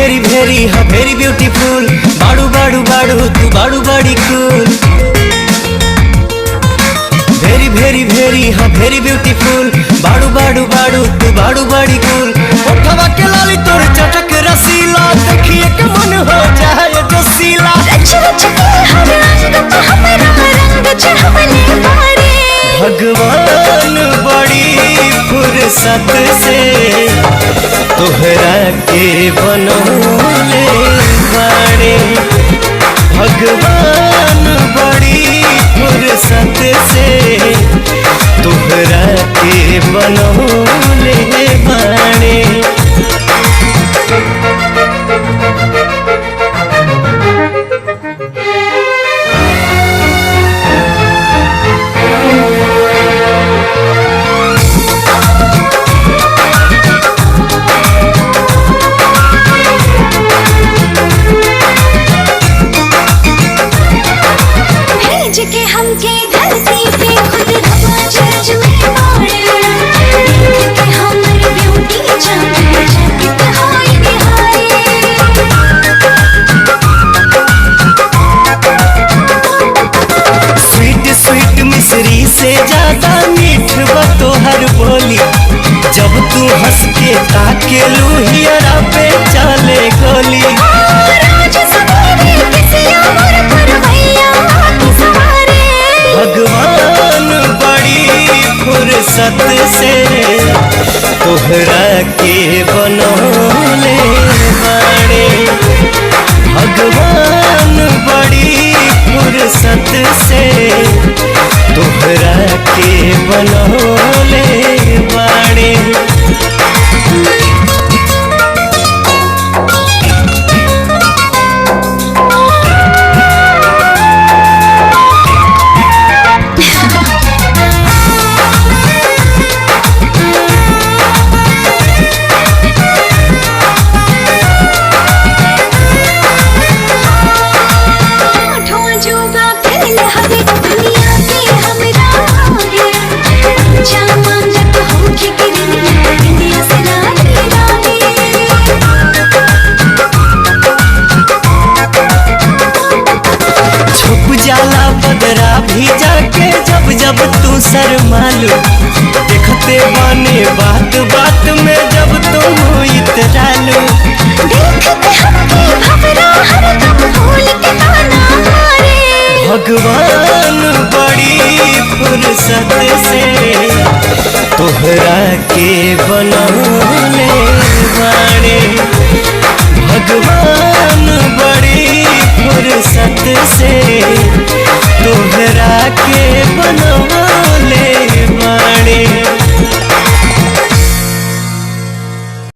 भेरी भेरी हाँ भेरी ब्यूटीफुल, बाड़ू बाड़ू बाड़ू तू बाड़ू बड़ी कूल। भेरी भेरी भेरी हाँ भेरी ब्यूटीफुल, बाड़ू बाड़ू बाड़ू तू बाड़ू बड़ी कूल। उठवा के लाली तोर चटक रसीला, देखिए के मन हो जाए जोशीला। भगवान बड़ी फुर्सत से तोहरा के बनौले बाड़े। भगवान बड़ी फुर्सत से तोहरा के बनौले बाड़े। मिश्री से ज्यादा मीठ बा तोहर बोली, जब तू हंस के ताके लुहियरा पे चले गोली। भगवान बड़ी फुर्सत से तोहरा के बनौले बाड़े। भगवान बड़ी फुर्सत से तोहरा के बनौले बाड़े। जाला बदरा भी जाके जब जब तू शर्मालू, देखते बने बात बात में जब तुम इतरालू। भगवान बड़ी फुर्सत से तोहरा के बनौले बाड़े। भगवान